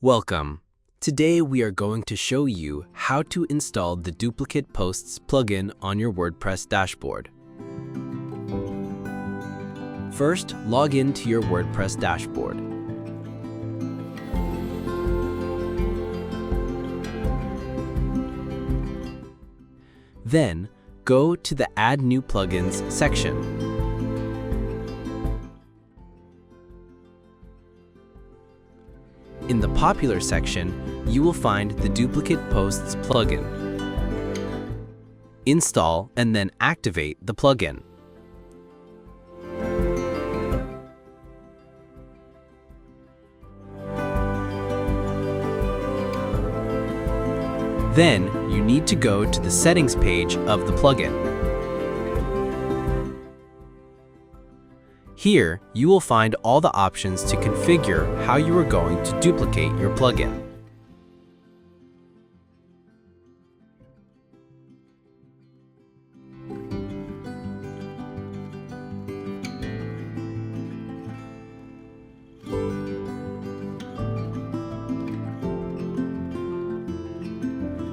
Welcome. Today we are going to show you how to install the Duplicate Posts plugin on your WordPress dashboard. First, log in to your WordPress dashboard. Then, go to the Add New Plugins section. In the Popular section, you will find the Duplicate Posts plugin. Install and then activate the plugin. Then, you need to go to the Settings page of the plugin. Here, you will find all the options to configure how you are going to duplicate your plugin.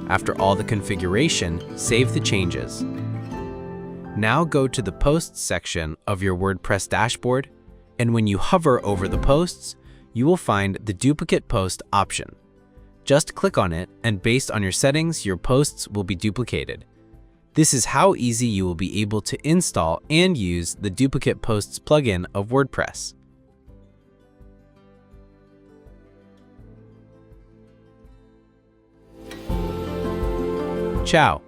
After all the configuration, save the changes. Now go to the Posts section of your WordPress dashboard, and when you hover over the posts, you will find the Duplicate Post option. Just click on it, and based on your settings, your posts will be duplicated. This is how easy you will be able to install and use the Duplicate Posts plugin of WordPress. Ciao!